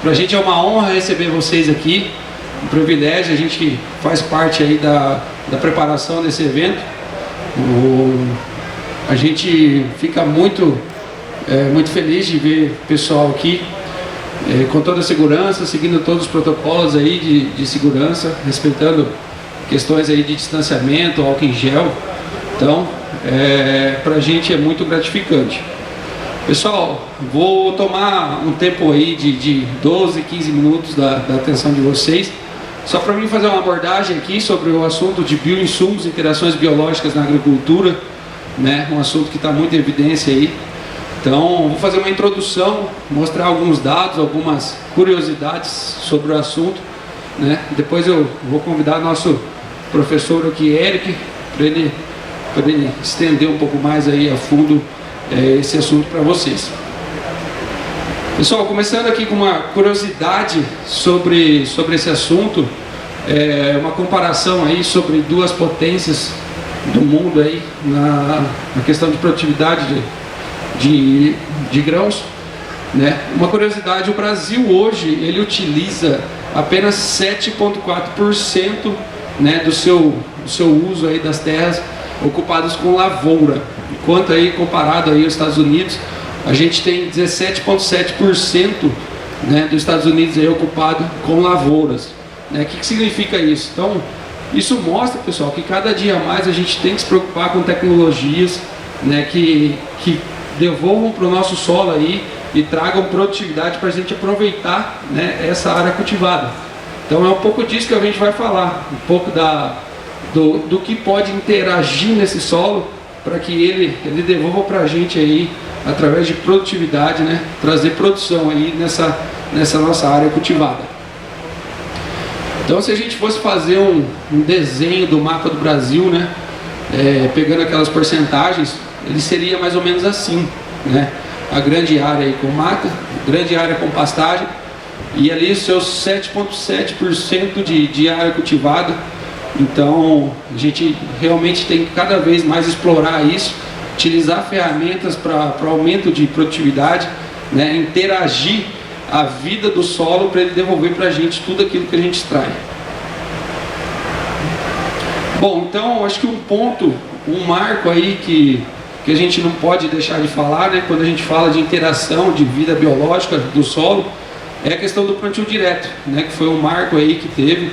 Para a gente é uma honra receber vocês aqui, um privilégio, a gente que faz parte aí da preparação desse evento. A gente fica muito feliz de ver o pessoal aqui com toda a segurança, seguindo todos os protocolos aí de segurança, respeitando questões aí de distanciamento, álcool em gel. Então, para a gente é muito gratificante. Pessoal, vou tomar um tempo aí de 12, 15 minutos da atenção de vocês, só para mim fazer uma abordagem aqui sobre o assunto de bioinsumos e interações biológicas na agricultura, né? Um assunto que está muito em evidência aí. Então, vou fazer uma introdução, mostrar alguns dados, algumas curiosidades sobre o assunto, né? Depois eu vou convidar nosso professor aqui, Eric, para ele estender um pouco mais aí a fundo esse assunto para vocês. Pessoal, começando aqui com uma curiosidade sobre esse assunto, uma comparação aí sobre duas potências do mundo aí na questão de produtividade de grãos, né? Uma curiosidade: o Brasil hoje ele utiliza apenas 7,4%, né, do seu uso aí das terras ocupadas com lavoura, enquanto aí comparado aí aos Estados Unidos, a gente tem 17,7%, né, dos Estados Unidos aí ocupado com lavouras, né? O que significa isso? Então, isso mostra, pessoal, que cada dia mais a gente tem que se preocupar com tecnologias, né, que devolvam para o nosso solo aí e tragam produtividade para a gente aproveitar, né, essa área cultivada. Então é um pouco disso que a gente vai falar, um pouco do que pode interagir nesse solo para que ele devolva para a gente aí, através de produtividade, né, trazer produção aí nessa nossa área cultivada. Então, se a gente fosse fazer um desenho do mapa do Brasil, né, pegando aquelas porcentagens, ele seria mais ou menos assim, né? A grande área aí com mata, grande área com pastagem, e ali os seus 7,7% de área cultivada. Então, a gente realmente tem que cada vez mais explorar isso, utilizar ferramentas para aumento de produtividade, né? Interagir a vida do solo para ele devolver para a gente tudo aquilo que a gente extrai. Bom, então, acho que um marco aí que a gente não pode deixar de falar, né, quando a gente fala de interação de vida biológica do solo, é a questão do plantio direto, né, que foi um marco aí que teve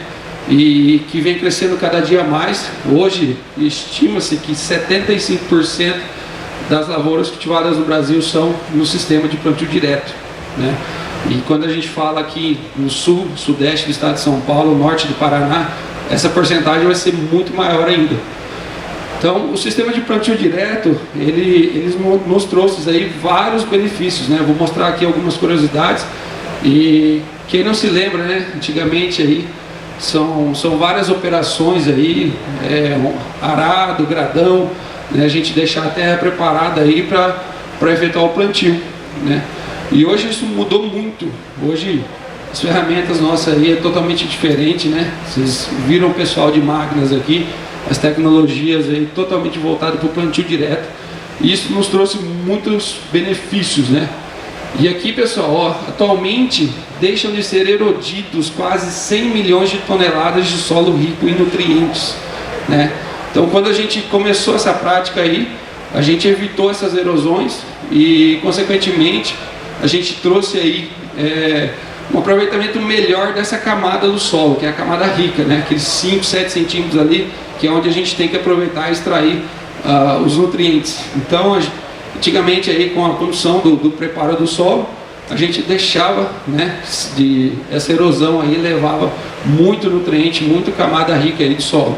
e que vem crescendo cada dia mais. Hoje estima-se que 75% das lavouras cultivadas no Brasil são no sistema de plantio direto, né? E quando a gente fala aqui no sul, sudeste do estado de São Paulo, norte do Paraná, essa porcentagem vai ser muito maior ainda. Então, o sistema de plantio direto, ele nos trouxe aí vários benefícios, né? Vou mostrar aqui algumas curiosidades. E quem não se lembra, né? Antigamente aí são várias operações aí, arado, gradão, né? A gente deixar a terra preparada aí para efetuar o plantio, né? E hoje isso mudou muito. Hoje as ferramentas nossas aí é totalmente diferente, né? Vocês viram o pessoal de máquinas aqui, as tecnologias aí totalmente voltadas para o plantio direto. E isso nos trouxe muitos benefícios, né? E aqui, pessoal, ó, atualmente deixam de ser erodidos quase 100 milhões de toneladas de solo rico em nutrientes, né? Então, quando a gente começou essa prática aí, a gente evitou essas erosões e, consequentemente, a gente trouxe aí um aproveitamento melhor dessa camada do solo, que é a camada rica, né? Aqueles 5, 7 centímetros ali, que é onde a gente tem que aproveitar e extrair os nutrientes. Então, antigamente aí com a condução do preparo do solo, a gente deixava, né, essa erosão aí levava muito nutriente, muito camada rica aí do solo.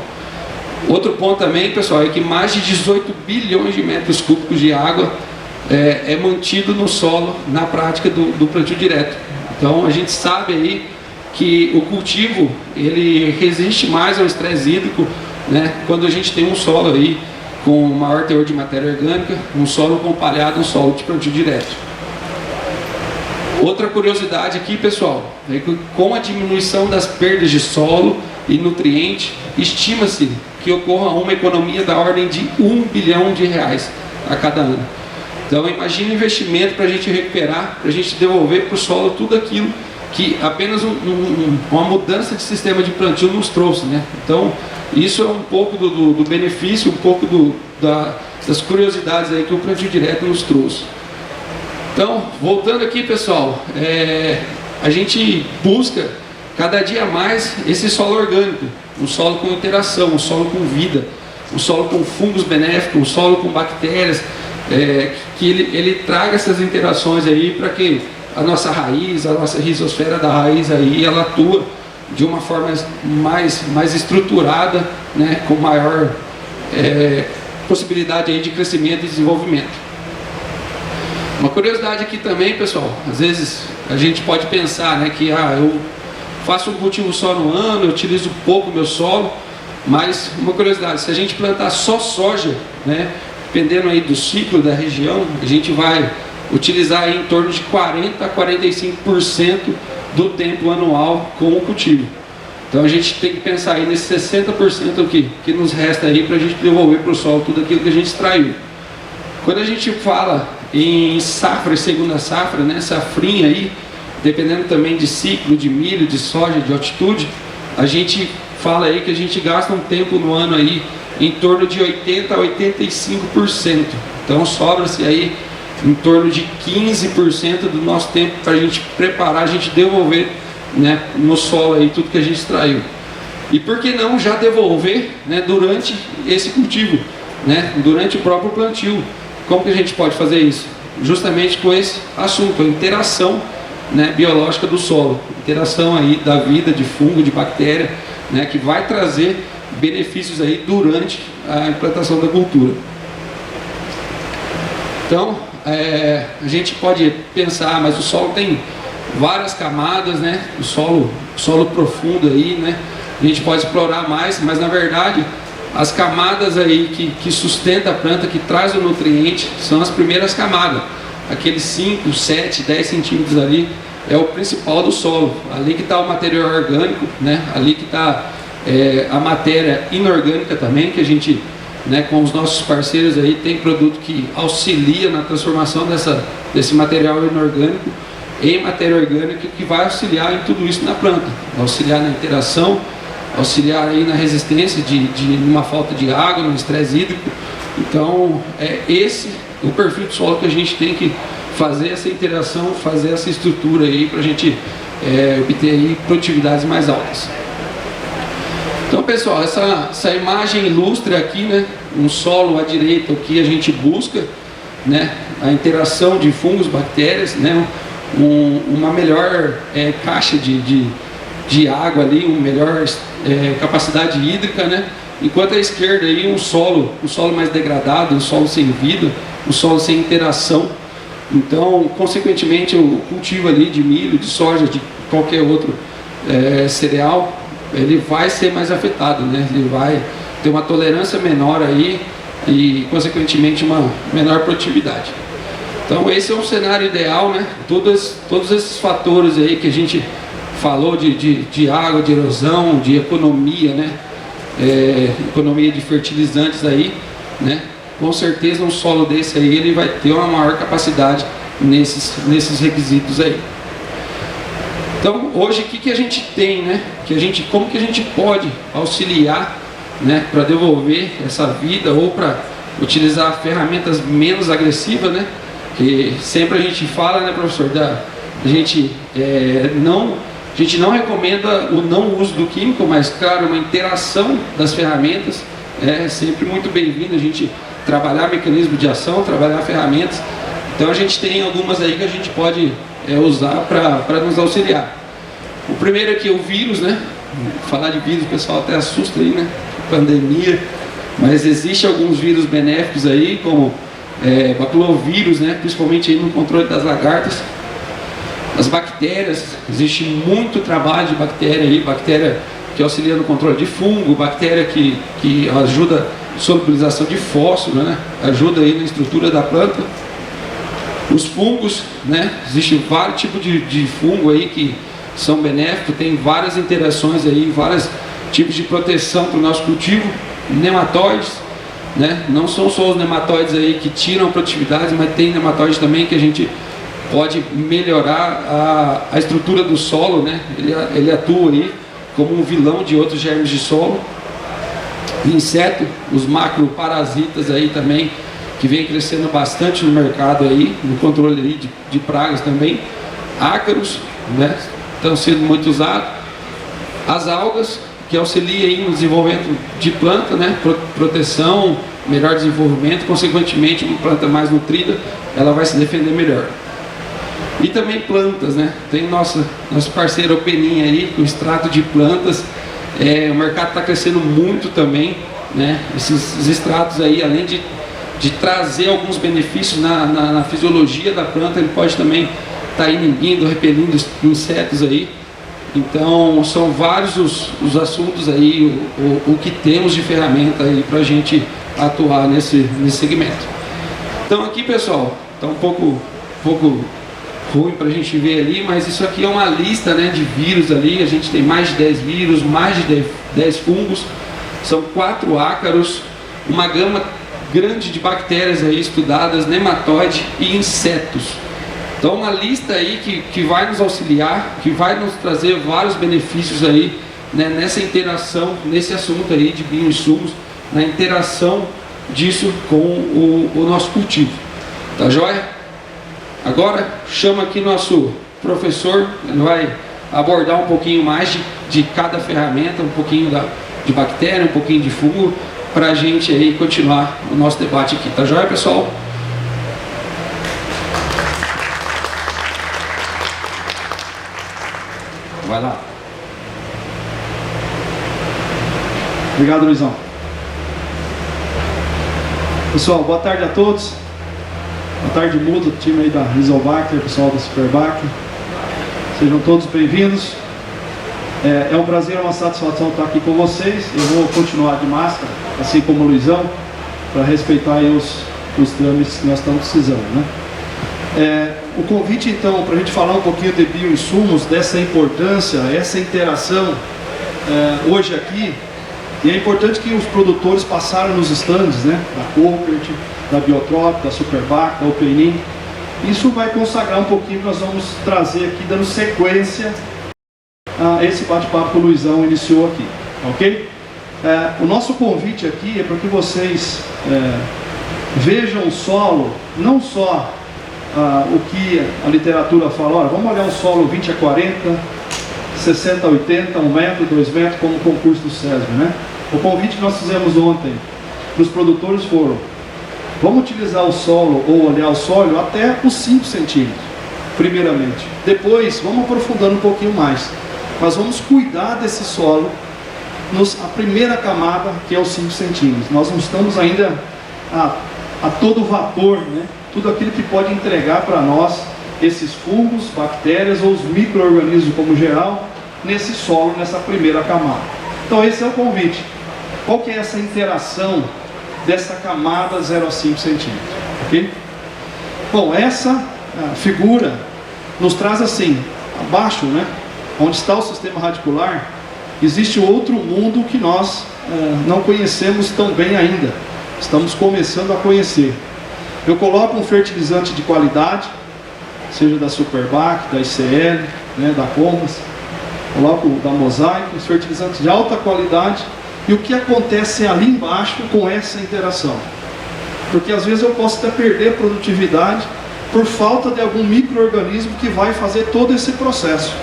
Outro ponto também, pessoal, é que mais de 18 bilhões de metros cúbicos de água é mantido no solo na prática do plantio direto. Então a gente sabe aí que o cultivo ele resiste mais ao estresse hídrico, né, quando a gente tem um solo aí com maior teor de matéria orgânica, um solo com palhado, um solo de plantio direto. Outra curiosidade aqui, pessoal, é que com a diminuição das perdas de solo e nutriente, estima-se que ocorra uma economia da ordem de R$1 bilhão a cada ano. Então imagine o investimento para a gente recuperar, para a gente devolver para o solo tudo aquilo que apenas uma mudança de sistema de plantio nos trouxe, né? Então, isso é um pouco do benefício, um pouco das curiosidades aí que o plantio direto nos trouxe. Então, voltando aqui, pessoal, a gente busca cada dia mais esse solo orgânico, um solo com interação, um solo com vida, um solo com fungos benéficos, um solo com bactérias, que ele traga essas interações aí para que a nossa raiz, a nossa rizosfera da raiz aí, ela atua de uma forma mais estruturada, né, com maior possibilidade aí de crescimento e desenvolvimento. Uma curiosidade aqui também, pessoal, às vezes a gente pode pensar, né, que eu faço um cultivo só no ano, eu utilizo pouco meu solo, mas uma curiosidade, se a gente plantar só soja, né, dependendo aí do ciclo da região, a gente vai utilizar aí em torno de 40 a 45% do tempo anual com o cultivo. Então a gente tem que pensar aí nesse 60% que nos resta aí para a gente devolver para o solo tudo aquilo que a gente extraiu. Quando a gente fala em safra e segunda safra, né, safrinha aí, dependendo também de ciclo, de milho, de soja, de altitude, a gente fala aí que a gente gasta um tempo no ano aí em torno de 80 a 85%. Então sobra-se aí em torno de 15% do nosso tempo para a gente preparar, a gente devolver, né, no solo aí tudo que a gente extraiu. E por que não já devolver, né, durante esse cultivo, né, durante o próprio plantio? Como que a gente pode fazer isso? Justamente com esse assunto, a interação, né, biológica do solo, interação aí da vida, de fungo, de bactéria, né, que vai trazer benefícios aí durante a implantação da cultura. Então, a gente pode pensar, mas o solo tem várias camadas, né? O solo profundo aí, né? A gente pode explorar mais, mas na verdade as camadas aí que sustenta a planta, que traz o nutriente, são as primeiras camadas. Aqueles 5, 7, 10 centímetros ali é o principal do solo. Ali que está o material orgânico, né? Ali que está a matéria inorgânica também, que a gente, né, com os nossos parceiros aí, tem produto que auxilia na transformação desse material inorgânico em matéria orgânica, que vai auxiliar em tudo isso na planta, auxiliar na interação, auxiliar aí na resistência de uma falta de água, no estresse hídrico. Então, esse o perfil do solo que a gente tem que fazer essa interação, fazer essa estrutura aí para a gente obter aí produtividades mais altas. Então, pessoal, essa imagem ilustra aqui, né, um solo à direita, o que a gente busca, né, a interação de fungos, bactérias, né, uma melhor caixa de água ali, uma melhor capacidade hídrica, né, enquanto à esquerda aí um solo mais degradado, um solo sem vida, um solo sem interação. Então, consequentemente, o cultivo ali de milho, de soja, de qualquer outro cereal, ele vai ser mais afetado, né? Ele vai ter uma tolerância menor aí e, consequentemente, uma menor produtividade. Então, esse é um cenário ideal, né? Todos esses fatores aí que a gente falou de água, de erosão, de economia, né? Economia de fertilizantes aí, né? Com certeza um solo desse aí ele vai ter uma maior capacidade nesses requisitos aí. Então, hoje, o que a gente tem, né? Como que a gente pode auxiliar, né, para devolver essa vida ou para utilizar ferramentas menos agressivas, né? Que sempre a gente fala, né, professor, a gente não recomenda o não uso do químico, mas, claro, uma interação das ferramentas é sempre muito bem-vinda. A gente trabalhar mecanismo de ação, trabalhar ferramentas. Então, a gente tem algumas aí que a gente pode usar para nos auxiliar. O primeiro aqui é o vírus, né? Falar de vírus, o pessoal até assusta aí, né? Pandemia, mas existem alguns vírus benéficos aí, como baculovírus, né? Principalmente aí no controle das lagartas. As bactérias, existe muito trabalho de bactéria aí, bactéria que auxilia no controle de fungo, bactéria que ajuda a solubilização de fósforo, né? Ajuda aí na estrutura da planta. Os fungos, né? Existem vários tipos de fungo aí que são benéficos, tem várias interações aí, vários tipos de proteção para o nosso cultivo. Nematóides, né? Não são só os nematóides aí que tiram a produtividade, mas tem nematóides também que a gente pode melhorar a estrutura do solo, né? Ele atua aí como um vilão de outros germes de solo. Inseto, os macroparasitas aí também, que vem crescendo bastante no mercado aí, no controle aí de pragas também. Ácaros, né? Estão sendo muito usados. As algas, que auxiliam aí no desenvolvimento de planta, né? Proteção, melhor desenvolvimento, consequentemente uma planta mais nutrida, ela vai se defender melhor. E também plantas, né? Tem nosso parceiro Peninha aí, com extrato de plantas. O mercado está crescendo muito também, né? Esses extratos aí, além de trazer alguns benefícios na fisiologia da planta, ele pode também estar inibindo, repelindo insetos aí. Então são vários os assuntos aí, o que temos de ferramenta aí para a gente atuar nesse segmento. Então aqui, pessoal, está um pouco ruim para a gente ver ali, mas isso aqui é uma lista, né, de vírus ali. A gente tem mais de 10 vírus, mais de 10 fungos, são 4 ácaros, uma gama grande de bactérias aí estudadas, nematóide e insetos. Então uma lista aí que vai nos auxiliar, que vai nos trazer vários benefícios aí, né, nessa interação, nesse assunto aí de bioinsumos, na interação disso com o nosso cultivo. Tá joia? Agora chama aqui nosso professor, ele vai abordar um pouquinho mais de cada ferramenta, um pouquinho de bactéria, um pouquinho de fungo, para a gente aí continuar o nosso debate aqui. Tá joia, pessoal? Vai lá. Obrigado, Luizão. Pessoal, boa tarde a todos. Boa tarde, Mudo, time aí da Rizobacter, pessoal da Superbacter. Sejam todos bem-vindos. É um prazer, é uma satisfação estar aqui com vocês. Eu vou continuar de máscara, assim como o Luizão, para respeitar aí os trâmites que nós estamos precisando, né? O convite, então, para a gente falar um pouquinho de bioinsumos, dessa importância, essa interação hoje aqui. E é importante que os produtores passaram nos stands, né, da Coopert, da Biotrop, da Superbac, da Openin. Isso vai consagrar um pouquinho que nós vamos trazer aqui, dando sequência a esse bate-papo que o Luizão iniciou aqui, ok? O nosso convite aqui é para que vocês vejam o solo, não só o que a literatura fala. Olha, vamos olhar o solo 20 a 40, 60 a 80, 1 metro, 2 metros, como o concurso do SESB, né? O convite que nós fizemos ontem para os produtores foram: vamos utilizar o solo ou olhar o solo até os 5 centímetros, primeiramente. Depois, vamos aprofundando um pouquinho mais. Mas vamos cuidar desse solo, a primeira camada, que é os 5 centímetros. Nós não estamos ainda a todo vapor, né? Tudo aquilo que pode entregar para nós esses fungos, bactérias ou os micro-organismos como geral, nesse solo, nessa primeira camada. Então esse é o convite. Qual que é essa interação dessa camada 0 a 5 centímetros? Okay? Bom, essa figura nos traz assim, abaixo, né, onde está o sistema radicular, existe outro mundo que nós não conhecemos tão bem ainda. Estamos começando a conhecer. Eu coloco um fertilizante de qualidade, seja da Superbac, da ICL, né, da Comas, coloco da Mosaic, os fertilizantes de alta qualidade. E o que acontece ali embaixo com essa interação? Porque às vezes eu posso até perder produtividade por falta de algum micro-organismo que vai fazer todo esse processo,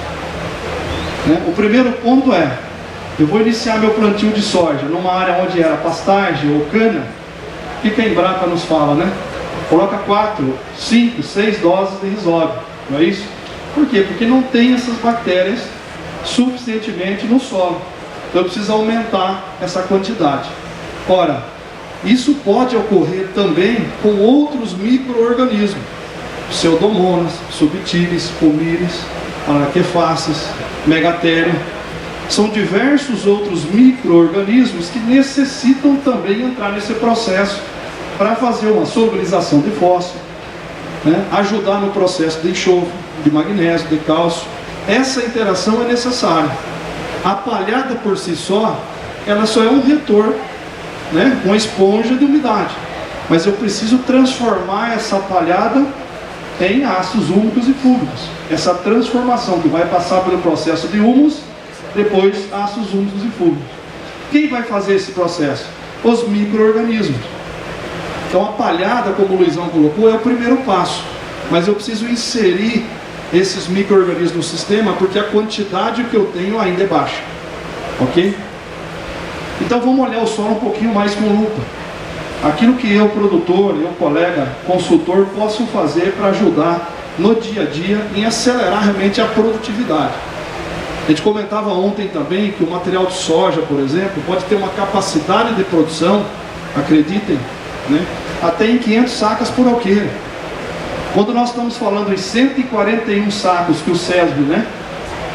né? O primeiro ponto é: eu vou iniciar meu plantio de soja numa área onde era pastagem ou cana. O que a Embrapa nos fala, né? Coloca 4, 5, 6 doses de Rizobio, não é isso? Por quê? Porque não tem essas bactérias suficientemente no solo. Então eu preciso aumentar essa quantidade. Ora, isso pode ocorrer também com outros micro-organismos: Pseudomonas, Subtilis, Pomires, Araquefaces, Megatherium. São diversos outros micro-organismos que necessitam também entrar nesse processo para fazer uma solubilização de fósforo, né? Ajudar no processo de enxofre, de magnésio, de cálcio. Essa interação é necessária. A palhada por si só, ela só é um retor, né? Uma esponja de umidade. Mas eu preciso transformar essa palhada em ácidos úmicos e fúlbicos. Essa transformação que vai passar pelo processo de humus, depois ácidos úmicos e fúlbicos. Quem vai fazer esse processo? Os micro-organismos. Então a palhada, como o Luizão colocou, é o primeiro passo. Mas eu preciso inserir esses micro-organismos no sistema, porque a quantidade que eu tenho ainda é baixa. Ok? Então vamos olhar o solo um pouquinho mais com lupa. Aquilo que eu, produtor, eu, colega, consultor, posso fazer para ajudar no dia a dia em acelerar realmente a produtividade. A gente comentava ontem também que o material de soja, por exemplo, pode ter uma capacidade de produção, acreditem, né, até em 500 sacas por alqueire. Quando nós estamos falando em 141 sacos que o SESB, né,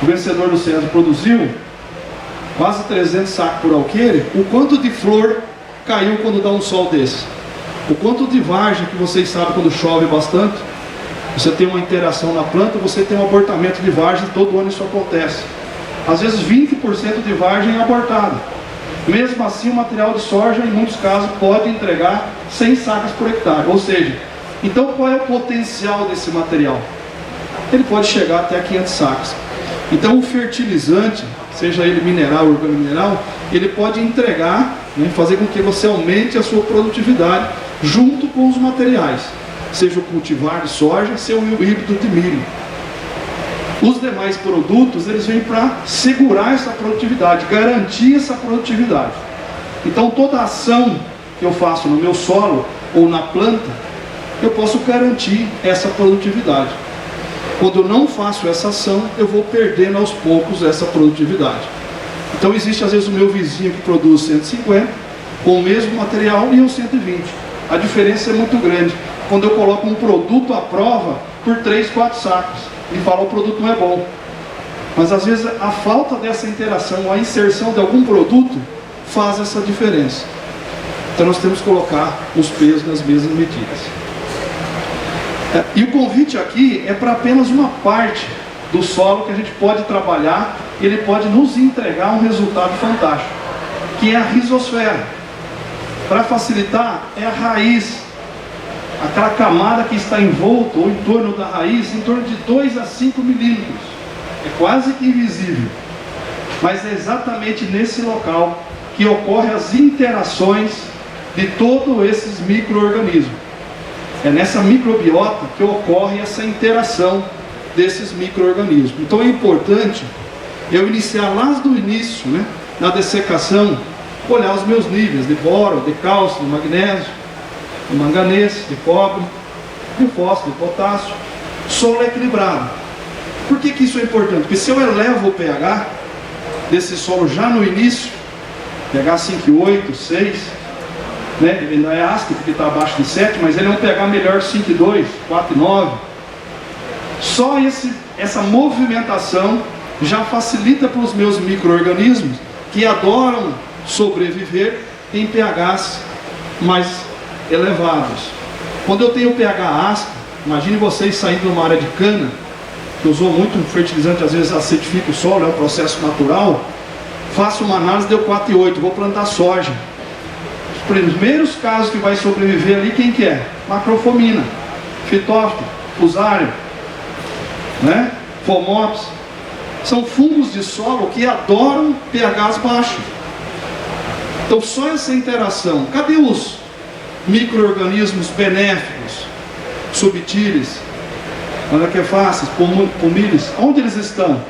o vencedor do SESB produziu, quase 300 sacos por alqueire, o quanto de flor caiu quando dá um sol desse? O quanto de vargem, que vocês sabem quando chove bastante, você tem uma interação na planta, você tem um abortamento de vargem, todo ano isso acontece. Às vezes 20% de vargem é abortada. Mesmo assim o material de soja, em muitos casos, pode entregar 100 sacas por hectare. Ou seja, então qual é o potencial desse material? Ele pode chegar até 500 sacas. Então o fertilizante, seja ele mineral ou organomineral, ele pode entregar, né, fazer com que você aumente a sua produtividade junto com os materiais, seja o cultivar de soja, seja o híbrido de milho. Os demais produtos, eles vêm para segurar essa produtividade, garantir essa produtividade. Então toda ação que eu faço no meu solo ou na planta, eu posso garantir essa produtividade. Quando eu não faço essa ação, eu vou perdendo aos poucos essa produtividade. Então existe às vezes o meu vizinho que produz 150 com o mesmo material e eu 120. A diferença é muito grande. Quando eu coloco um produto à prova por 3, 4 sacos e falo o produto não é bom. Mas às vezes a falta dessa interação, a inserção de algum produto faz essa diferença. Então nós temos que colocar os pesos nas mesmas medidas. E o convite aqui é para apenas uma parte do solo que a gente pode trabalhar, ele pode nos entregar um resultado fantástico, que é a rizosfera. Para facilitar, é a raiz, aquela camada que está envolta ou em torno da raiz, em torno de 2 a 5 milímetros. É quase que invisível. Mas é exatamente nesse local que ocorrem as interações de todos esses micro-organismos. É nessa microbiota que ocorre essa interação desses micro-organismos. Então é importante eu iniciar lá do início, né, na dessecação, olhar os meus níveis de boro, de cálcio, de magnésio, de manganês, de cobre, de fósforo, de potássio. Solo equilibrado. Por que isso é importante? Porque se eu elevo o pH desse solo já no início, pH 5,8, 6, né? Ele ainda é ácido porque está abaixo de 7, mas ele é um pH melhor 5,2, 4,9. Só essa movimentação já facilita para os meus micro-organismos que adoram sobreviver em pHs mais elevados. Quando eu tenho pH ácido, imagine vocês saindo de uma área de cana, que usou muito fertilizante, às vezes acidifica o solo, é um processo natural. Faço uma análise, deu 4,8, vou plantar soja. Os primeiros casos que vai sobreviver ali, quem que é? Macrofomina, fitófito, fusário, né? Fomops. São fungos de solo que adoram pHs baixos. Então só essa interação. Cadê os micro-organismos benéficos? Subtilis, anaquefaces, pumílis. Onde eles estão?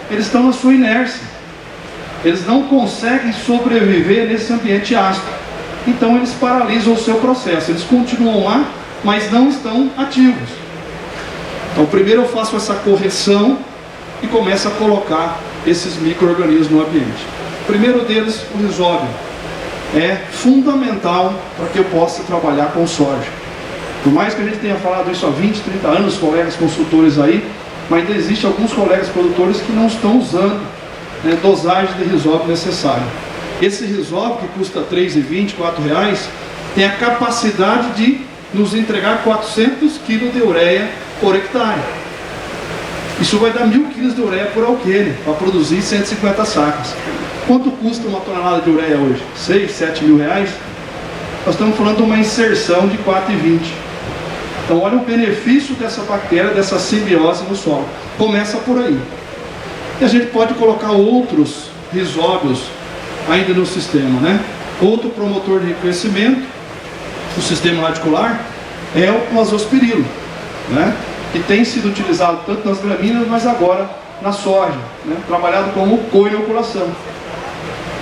Eles estão na sua inércia. Eles não conseguem sobreviver nesse ambiente ácido. Então eles paralisam o seu processo. Eles continuam lá, mas não estão ativos. Então primeiro eu faço essa correção e começo a colocar esses micro-organismos no ambiente. O primeiro deles, o rizóbio. É fundamental para que eu possa trabalhar com soja. Por mais que a gente tenha falado isso há 20, 30 anos, colegas consultores aí, mas ainda existem alguns colegas produtores que não estão usando, né, dosagem de rizóbio necessária. Esse rizóbio, que custa R$ 3,20, R$ 4,00, tem a capacidade de nos entregar 400 kg de ureia por hectare. Isso vai dar 1.000 kg de ureia por alqueire, para produzir 150 sacas. Quanto custa uma tonelada de ureia hoje? 6, 7 mil reais? Nós estamos falando de uma inserção de 4,20. Então olha o benefício dessa bactéria, dessa simbiose no solo. Começa por aí. E a gente pode colocar outros rizóbios ainda no sistema, né? Outro promotor de crescimento do sistema radicular é o azospirilo, né? Que tem sido utilizado tanto nas gramíneas, mas agora na soja, né? Trabalhado como co-inoculação,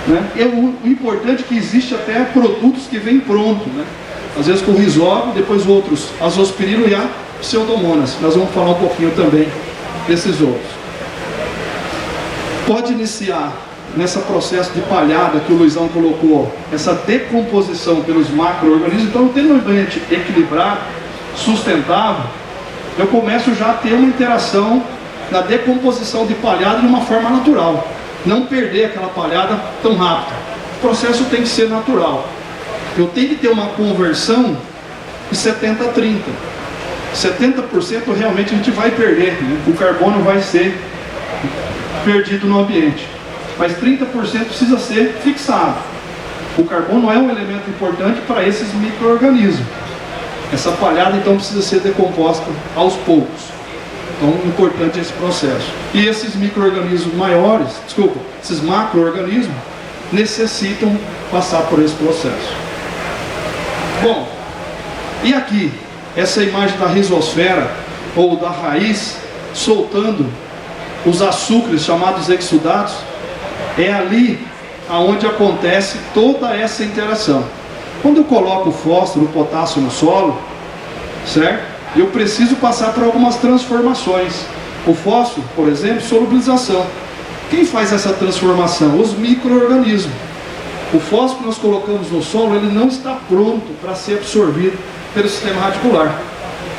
né? E o importante é que existe até produtos que vêm pronto, né? Às vezes com rizóbio, depois outros, azospirilo e a pseudomonas. Nós vamos falar um pouquinho também desses outros. Pode iniciar nesse processo de palhada que o Luizão colocou, essa decomposição pelos macro-organismos. Então, tendo um ambiente equilibrado, sustentável, eu começo já a ter uma interação na decomposição de palhada de uma forma natural. Não perder aquela palhada tão rápida. O processo tem que ser natural. Eu tenho que ter uma conversão de 70 a 30. 70% realmente a gente vai perder, né? O carbono vai ser perdido no ambiente. Mas 30% precisa ser fixado. O carbono é um elemento importante para esses micro-organismos. Essa palhada então precisa ser decomposta aos poucos. Então é importante esse processo. E esses micro-organismos maiores, esses macro-organismos, necessitam passar por esse processo. Bom, e aqui, essa imagem da rizosfera, ou da raiz, soltando os açúcares chamados exudatos, é ali aonde acontece toda essa interação. Quando eu coloco o fósforo, o potássio no solo, certo? Eu preciso passar por algumas transformações. O fósforo, por exemplo, solubilização. Quem faz essa transformação? Os micro-organismos. O fósforo que nós colocamos no solo, ele não está pronto para ser absorvido pelo sistema radicular.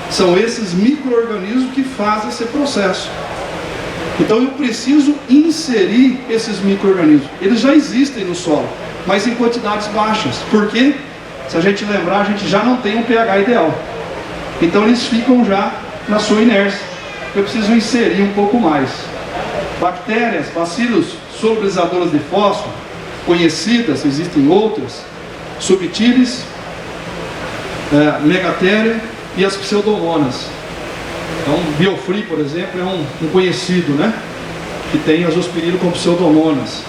São esses micro-organismos que fazem esse processo. Então eu preciso inserir esses micro-organismos. Eles já existem no solo, mas em quantidades baixas. Por quê? Se a gente lembrar, a gente já não tem um pH ideal. Então eles ficam já na sua inércia. Eu preciso inserir um pouco mais. Bactérias, bacilos solubilizadoras de fósforo, conhecidas, existem outras, subtilis, megatéria e as pseudomonas. Então, biofree, por exemplo, é um conhecido, né? Que tem azospirilo com pseudomonas.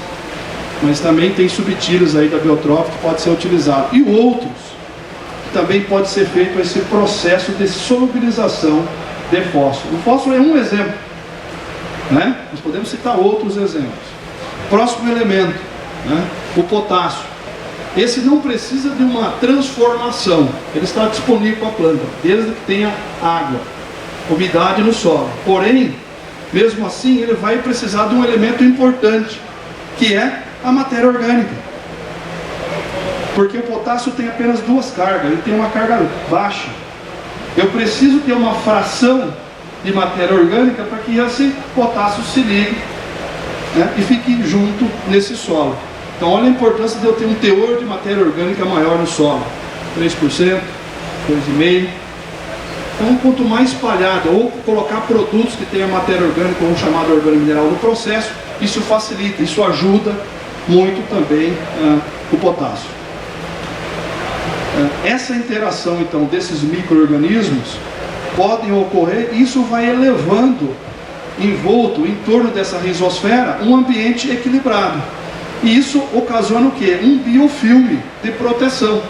Mas também tem subtilis aí da biotrófica que pode ser utilizado. E outros, que também pode ser feito esse processo de solubilização de fósforo. O fósforo é um exemplo, né? Nós podemos citar outros exemplos. Próximo elemento, né? O potássio. Esse não precisa de uma transformação. Ele está disponível para a planta, desde que tenha água, umidade no solo. Porém, mesmo assim, ele vai precisar de um elemento importante, que é a matéria orgânica. Porque o potássio tem apenas duas cargas, ele tem uma carga baixa. Eu preciso ter uma fração de matéria orgânica para que esse potássio se ligue, né, e fique junto nesse solo. Então olha a importância de eu ter um teor de matéria orgânica maior no solo. 3%, 2,5%. Então, quanto mais espalhado, ou colocar produtos que tenham matéria orgânica, ou chamado organomineral no processo, isso facilita, isso ajuda muito também o potássio. Essa interação, então, desses micro-organismos podem ocorrer, e isso vai elevando, envolto, em torno dessa rizosfera, um ambiente equilibrado. E isso ocasiona o quê? Um biofilme de proteção.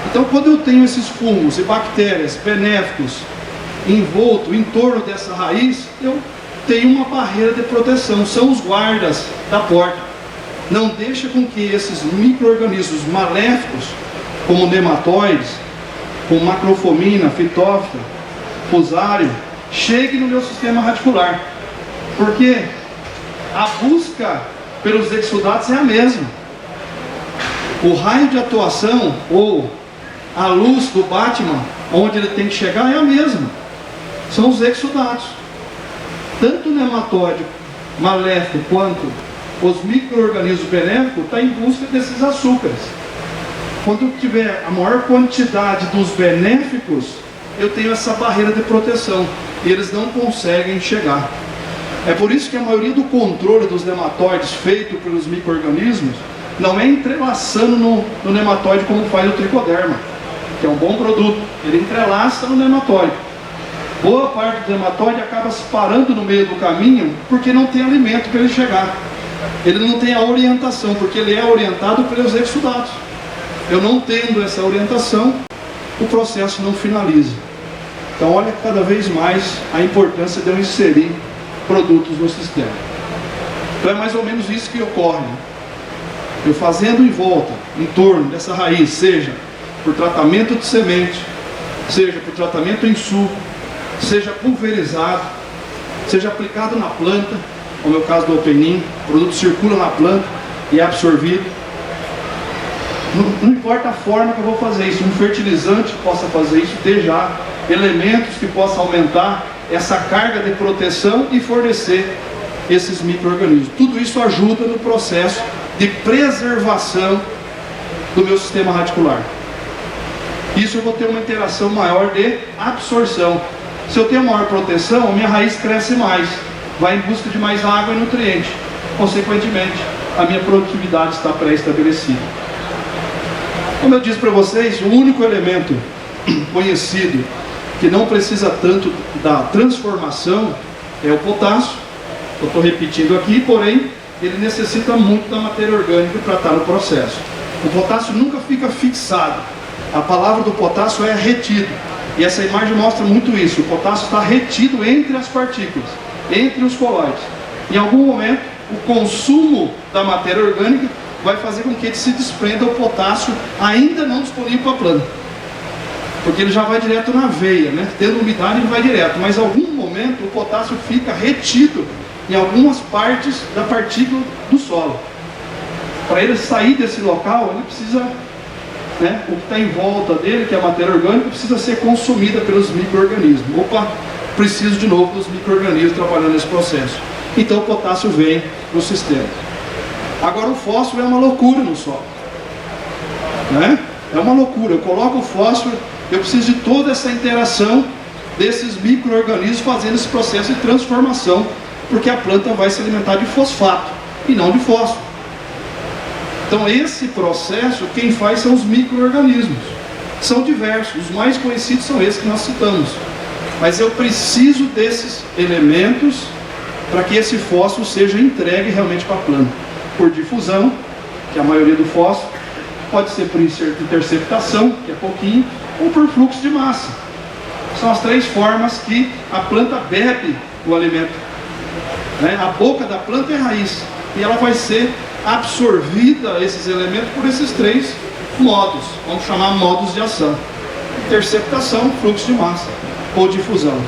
Então, quando eu tenho esses fungos e bactérias benéficos envolto em torno dessa raiz, eu tenho uma barreira de proteção, são os guardas da porta. Não deixa com que esses micro-organismos maléficos, como nematóides, como macrofomina, fitófita, fusário, cheguem no meu sistema radicular. Porque a busca pelos exudatos é a mesma. O raio de atuação, ou a luz do Batman, onde ele tem que chegar, é a mesma. São os exudatos. Tanto o nematóide maléfico quanto os micro-organismos benéficos estão em busca desses açúcares. Quando tiver a maior quantidade dos benéficos, eu tenho essa barreira de proteção. E eles não conseguem chegar. É por isso que a maioria do controle dos nematóides feito pelos micro-organismos não é entrelaçando no nematóide como faz o tricoderma. que é um bom produto, ele entrelaça no nematóide. Boa parte do nematóide acaba se parando no meio do caminho porque não tem alimento para ele chegar. Ele não tem a orientação, porque ele é orientado pelos exudados. Eu não tendo essa orientação, o processo não finaliza. Então olha cada vez mais a importância de eu inserir produtos no sistema. Então é mais ou menos isso que ocorre. Eu fazendo em volta, em torno dessa raiz, seja por tratamento de semente, seja por tratamento em suco, seja pulverizado, seja aplicado na planta, como é o caso do Openin, o produto circula na planta e é absorvido. Não importa a forma que eu vou fazer isso, um fertilizante que possa fazer isso, ter já elementos que possam aumentar essa carga de proteção e fornecer esses micro-organismos. Tudo isso ajuda no processo de preservação do meu sistema radicular. Isso eu vou ter uma interação maior de absorção. Se eu tenho maior proteção, a minha raiz cresce mais, vai em busca de mais água e nutriente. Consequentemente, a minha produtividade está pré-estabelecida. Como eu disse para vocês, o único elemento conhecido que não precisa tanto da transformação é o potássio. Eu estou repetindo aqui, porém, ele necessita muito da matéria orgânica para estar no processo. O potássio nunca fica fixado. A palavra do potássio é retido. E essa imagem mostra muito isso. O potássio está retido entre as partículas, entre os colóides. Em algum momento, o consumo da matéria orgânica vai fazer com que ele se desprenda o potássio ainda não disponível para a planta. Porque ele já vai direto na veia, né? Tendo umidade ele vai direto. Mas em algum momento o potássio fica retido em algumas partes da partícula do solo. Para ele sair desse local, ele precisa, né, o que está em volta dele, que é a matéria orgânica, precisa ser consumida pelos micro-organismos. Opa, preciso de novo dos micro-organismos trabalhando nesse processo. Então o potássio vem no sistema. Agora o fósforo é uma loucura no solo, né? É uma loucura. Eu coloco o fósforo, eu preciso de toda essa interação desses micro-organismos fazendo esse processo de transformação, porque a planta vai se alimentar de fosfato e não de fósforo. Então esse processo, quem faz são os micro-organismos. São diversos, os mais conhecidos são esses que nós citamos. Mas eu preciso desses elementos para que esse fósforo seja entregue realmente para a planta. Por difusão, que é a maioria do fósforo, pode ser por interceptação, que é pouquinho, ou por fluxo de massa. São as três formas que a planta bebe o alimento. A boca da planta é a raiz, e ela vai ser absorvida, esses elementos, por esses três modos, vamos chamar modos de ação: interceptação, fluxo de massa ou difusão.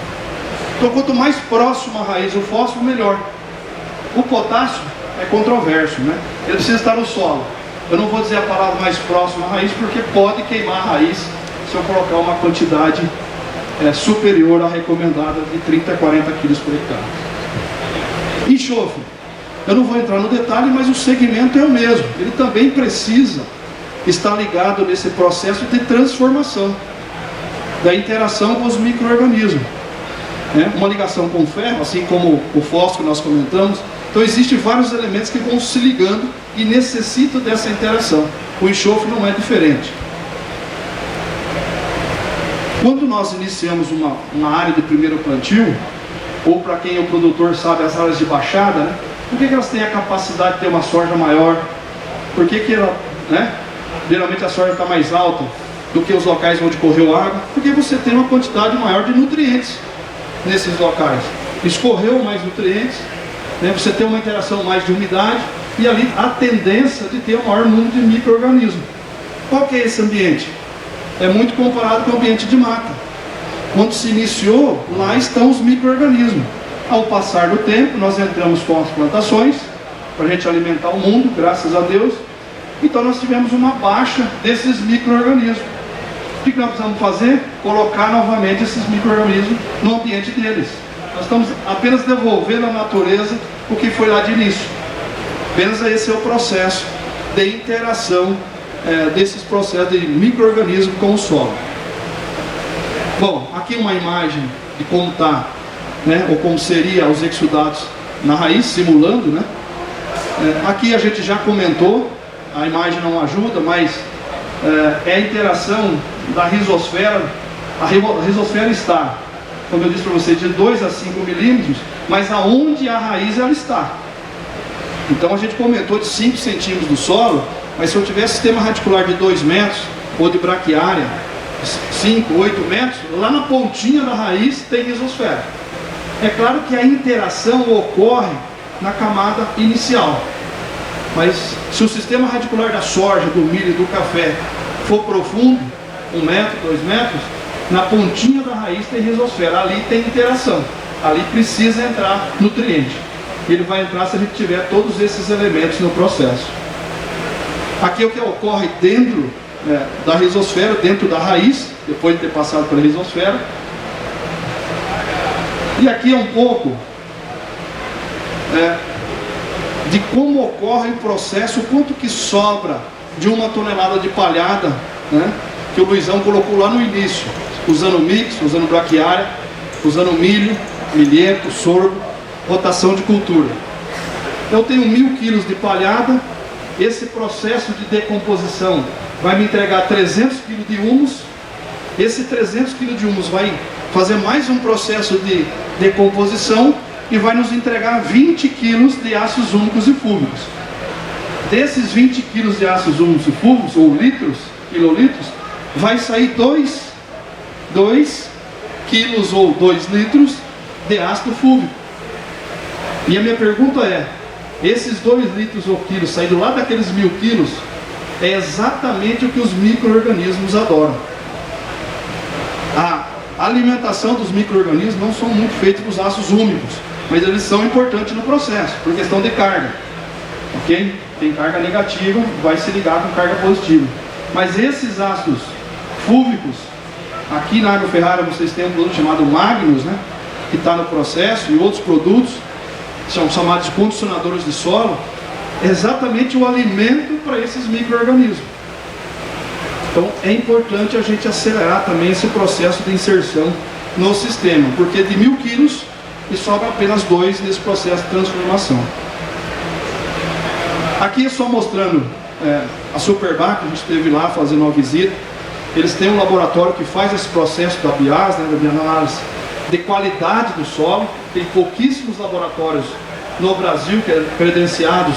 Então quanto mais próximo à raiz o fósforo, melhor. O potássio é controverso, né? Ele precisa estar no solo. Eu não vou dizer a palavra mais próximo à raiz, porque pode queimar a raiz se eu colocar uma quantidade superior à recomendada de 30 a 40 kg por hectare. Enxofre. Eu não vou entrar no detalhe, mas o segmento é o mesmo. Ele também precisa estar ligado nesse processo de transformação, da interação com os micro-organismos. Uma ligação com o ferro, assim como o fósforo que nós comentamos. Então existem vários elementos que vão se ligando e necessitam dessa interação. O enxofre não é diferente. Quando nós iniciamos uma área de primeiro plantio, ou para quem é o produtor sabe, as áreas de baixada, né? Por que elas têm a capacidade de ter uma soja maior? Por que ela, geralmente a soja está mais alta do que os locais onde correu água? Porque você tem uma quantidade maior de nutrientes nesses locais. Escorreu mais nutrientes, você tem uma interação mais de umidade, e ali a tendência de ter um maior número de micro-organismos. Qual que é esse ambiente? É muito comparado com o ambiente de mata. Quando se iniciou, lá estão os micro-organismos. Ao passar do tempo, nós entramos com as plantações, para a gente alimentar o mundo, graças a Deus. Então nós tivemos uma baixa desses micro-organismos. O que nós precisamos fazer? Colocar novamente esses micro-organismos no ambiente deles. Nós estamos apenas devolvendo à natureza o que foi lá de início. Apenas esse é o processo de interação desses processos de micro-organismos com o solo. Bom, aqui uma imagem de como está, ou como seria os exudados na raiz, simulando, Aqui a gente já comentou, a imagem não ajuda, mas é a interação da rizosfera. A rizosfera está, como eu disse para você, de 2 a 5 milímetros, mas aonde a raiz ela está. Então a gente comentou de 5 centímetros do solo, mas se eu tiver sistema radicular de 2 metros, ou de braquiária 5, 8 metros, lá na pontinha da raiz tem rizosfera. É claro que a interação ocorre na camada inicial, mas se o sistema radicular da soja, do milho e do café for profundo, 1 metro, 2 metros, na pontinha da raiz tem rizosfera, ali tem interação, ali precisa entrar nutriente. Ele vai entrar se a gente tiver todos esses elementos no processo. Aqui é o que ocorre dentro da rizosfera, dentro da raiz, depois de ter passado pela rizosfera. E aqui é um pouco de como ocorre o processo, quanto que sobra de 1 tonelada de palhada, né, que o Luizão colocou lá no início, usando mix, usando braquiária, usando milho, milhento, sorgo, rotação de cultura. Eu tenho 1000 quilos de palhada, esse processo de decomposição vai me entregar 300 quilos de humus, esse 300 quilos de humus vai fazer mais um processo de decomposição e vai nos entregar 20 quilos de ácidos úmicos e fúlvicos. Desses 20 quilos de ácidos úmicos e fúlvicos, ou litros, quilolitros, vai sair 2 quilos ou 2 litros de ácido fúlvico. E a minha pergunta é, esses 2 litros ou quilos saídos lá daqueles 1000 quilos, é exatamente o que os micro-organismos adoram. A alimentação dos micro-organismos não são muito feitos dos ácidos úmicos, mas eles são importantes no processo, por questão de carga. Ok? Tem carga negativa, vai se ligar com carga positiva. Mas esses ácidos fúlvicos, aqui na Agroferrara vocês têm um produto chamado Magnus, né, que está no processo, e outros produtos, são chamados de condicionadores de solo, é exatamente o alimento para esses micro-organismos. Então é importante a gente acelerar também esse processo de inserção no sistema, porque de 1000 quilos e sobra apenas 2 nesse processo de transformação. Aqui é só mostrando a Superbac, a gente esteve lá fazendo uma visita. Eles têm um laboratório que faz esse processo da BIAS, né, da bioanálise de qualidade do solo. Tem pouquíssimos laboratórios no Brasil credenciados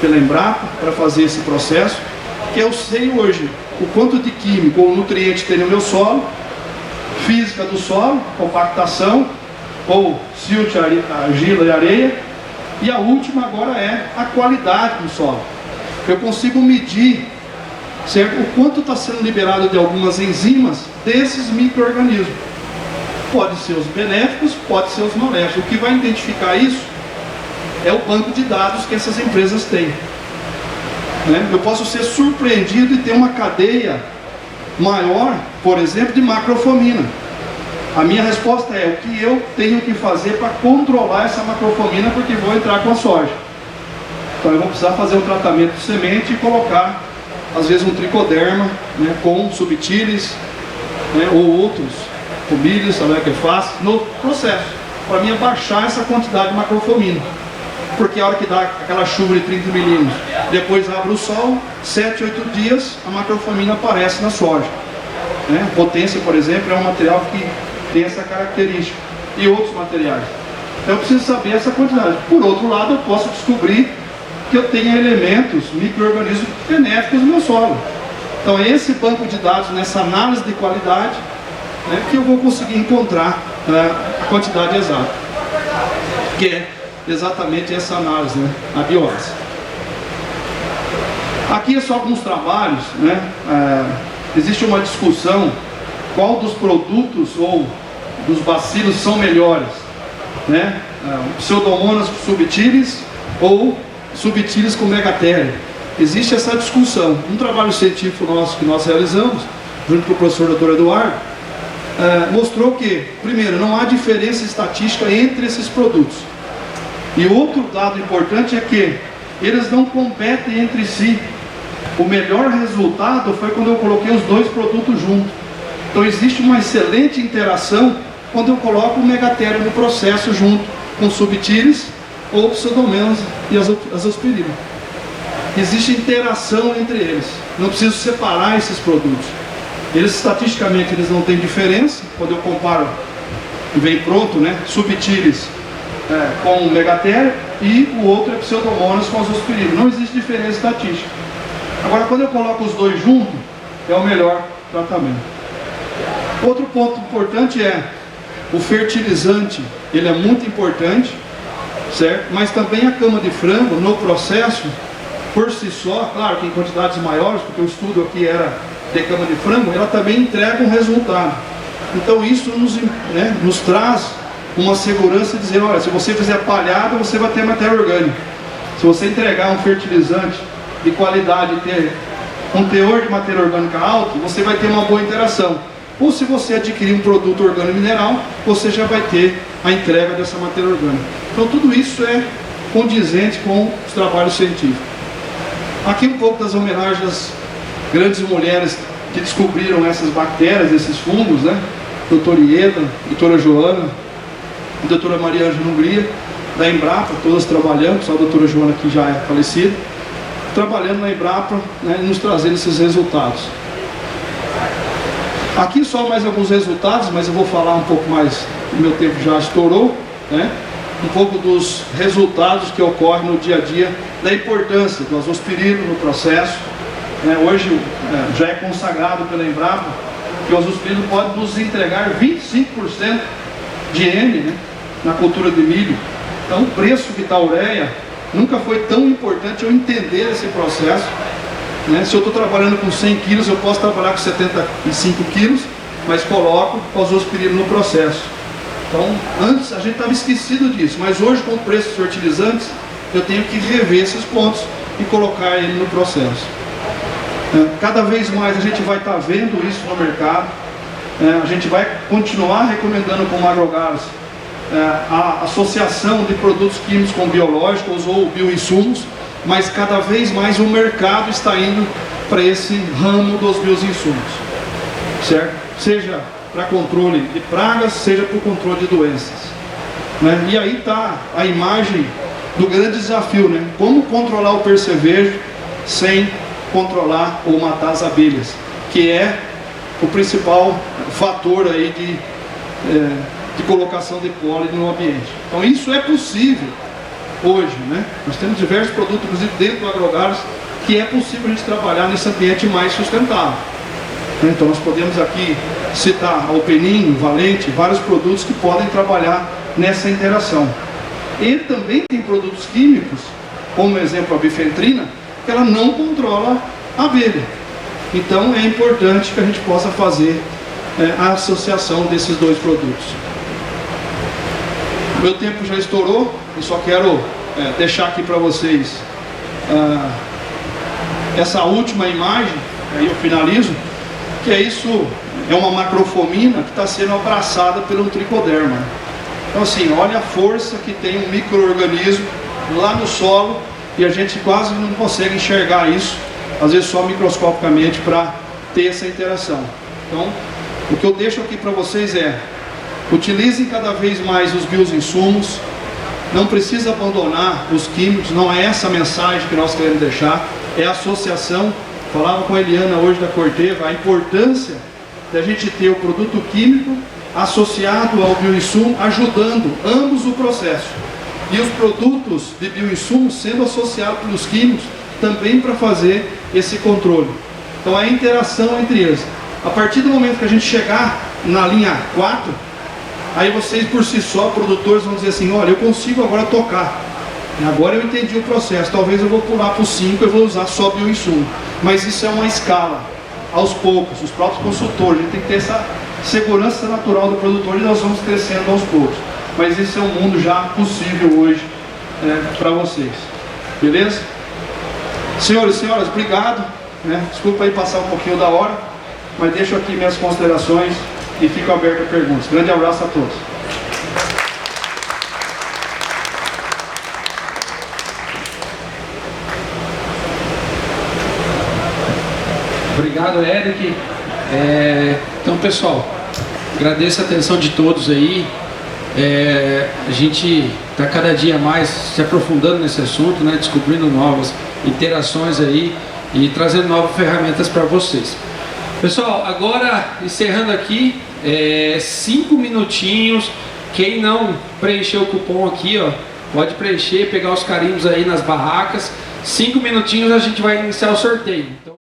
pela Embrapa para fazer esse processo, que eu sei hoje o quanto de químico ou nutriente tem no meu solo, física do solo, compactação, ou silt, argila e areia, e a última agora é a qualidade do solo. Eu consigo medir, certo, o quanto está sendo liberado de algumas enzimas desses micro-organismos. Pode ser os benéficos, pode ser os maléficos. O que vai identificar isso é o banco de dados que essas empresas têm. Eu posso ser surpreendido e ter uma cadeia maior, por exemplo, de macrofomina. A minha resposta é: o que eu tenho que fazer para controlar essa macrofomina, porque vou entrar com a soja. Então eu vou precisar fazer um tratamento de semente e colocar, às vezes, um tricoderma, né, com subtilis, né, ou outros, cubilhos, sabe que é fácil, no processo, para mim abaixar essa quantidade de macrofomina. Porque a hora que dá aquela chuva de 30 milímetros, depois abre o sol, 7, 8 dias, a macrofomina aparece na soja. Potência, por exemplo, é um material que tem essa característica, e outros materiais. Então eu preciso saber essa quantidade. Por outro lado, eu posso descobrir que eu tenho elementos, micro-organismos benéficos no meu solo. Então é esse banco de dados, nessa análise de qualidade, né, que eu vou conseguir encontrar a quantidade exata, que é exatamente essa análise, né, a biose. Aqui é só alguns trabalhos, né, existe uma discussão qual dos produtos ou dos bacilos são melhores, né, Pseudomonas subtilis ou subtilis com megatéria. Existe essa discussão. Um trabalho científico nosso que nós realizamos, junto com o professor Dr. Eduardo, mostrou que, primeiro, não há diferença estatística entre esses produtos. E outro dado importante é que eles não competem entre si. O melhor resultado foi quando eu coloquei os 2 produtos juntos. Então existe uma excelente interação quando eu coloco o megatéria no processo junto com subtilis ou pseudomonas e azospirina. existe interação entre eles. Não preciso separar esses produtos. Eles, estatisticamente, eles não têm diferença. Quando eu comparo, vem pronto, né? Subtilis com Megatéria, e o outro é Pseudomonas com Azospirilo. Não existe diferença estatística. Agora, quando eu coloco os dois juntos, é o melhor tratamento. Outro ponto importante é o fertilizante. Ele é muito importante, certo? Mas também a cama de frango, no processo, por si só, claro que em quantidades maiores, porque o estudo aqui era de cama de frango, ela também entrega um resultado. Então isso nos traz uma segurança de dizer, olha, se você fizer palhada, você vai ter matéria orgânica. Se você entregar um fertilizante de qualidade, ter um teor de matéria orgânica alto, você vai ter uma boa interação. Ou se você adquirir um produto orgânico mineral, você já vai ter a entrega dessa matéria orgânica. Então tudo isso é condizente com os trabalhos científicos. Aqui um pouco das homenagens das grandes mulheres que descobriram essas bactérias, esses fungos, né? Doutora Ieda, doutora Joana, doutora Maria Ângela Hungria, da Embrapa, todas trabalhando, só a doutora Joana que já é falecida, trabalhando na Embrapa, né, nos trazendo esses resultados. Aqui só mais alguns resultados, mas eu vou falar um pouco mais, o meu tempo já estourou, né? Um pouco dos resultados que ocorrem no dia a dia, da importância do azospirilo no processo. Hoje já é consagrado pela Embrapa que o azospirilo pode nos entregar 25% de N, né, na cultura de milho. Então o preço que está a ureia nunca foi tão importante eu entender esse processo. Se eu estou trabalhando com 100 quilos, eu posso trabalhar com 75 quilos, mas coloco o azospirilo no processo. Então, antes a gente estava esquecido disso, mas hoje com o preço dos fertilizantes, eu tenho que rever esses pontos e colocar ele no processo. Cada vez mais a gente vai estar vendo isso no mercado. A gente vai continuar recomendando como AgroGaros a associação de produtos químicos com biológicos ou bioinsumos, mas cada vez mais o mercado está indo para esse ramo dos bioinsumos, certo? Seja para controle de pragas, seja para o controle de doenças, né? E aí está a imagem do grande desafio, né? Como controlar o percevejo sem controlar ou matar as abelhas, que é o principal fator aí de colocação de pólen no ambiente. Então isso é possível hoje, né? Nós temos diversos produtos, inclusive dentro do AgroGaros, que é possível a gente trabalhar nesse ambiente mais sustentável. Então nós podemos aqui citar Alpenin, Valente, vários produtos que podem trabalhar nessa interação. E também tem produtos químicos, como exemplo a bifentrina, que ela não controla a abelha. Então é importante que a gente possa fazer a associação desses dois produtos. Meu tempo já estourou, eu só quero deixar aqui para vocês essa última imagem, aí eu finalizo, que é uma macrofomina que está sendo abraçada pelo tricoderma. Então assim, olha a força que tem um micro-organismo lá no solo, e a gente quase não consegue enxergar isso, às vezes só microscopicamente, para ter essa interação. Então, o que eu deixo aqui para vocês é: utilizem cada vez mais os bioinsumos, não precisa abandonar os químicos, não é essa a mensagem que nós queremos deixar, é a associação. Falava com a Eliana hoje da Corteva, a importância da gente ter o produto químico associado ao bioinsumo, ajudando ambos o processo. E os produtos de bioinsumos sendo associados pelos químicos também para fazer esse controle. Então a interação entre eles. A partir do momento que a gente chegar na linha 4, aí vocês por si só, produtores, vão dizer assim: olha, eu consigo agora tocar, agora eu entendi o processo, talvez eu vou pular para o 5 e vou usar só bioinsumo. Mas isso é uma escala, aos poucos, os próprios consultores, a gente tem que ter essa segurança natural do produtor, e nós vamos crescendo aos poucos. Mas esse é um mundo já possível hoje para vocês. Beleza? Senhores e senhoras, obrigado. Desculpa aí passar um pouquinho da hora, mas deixo aqui minhas considerações e fico aberto a perguntas. Grande abraço a todos. Obrigado, Eric. Então, pessoal, agradeço a atenção de todos aí. A gente está cada dia mais se aprofundando nesse assunto, né, descobrindo novas interações aí e trazendo novas ferramentas para vocês. Pessoal, agora encerrando aqui, 5 minutinhos. Quem não preencheu o cupom aqui, ó, pode preencher, pegar os carimbos aí nas barracas. 5 minutinhos a gente vai iniciar o sorteio. Então...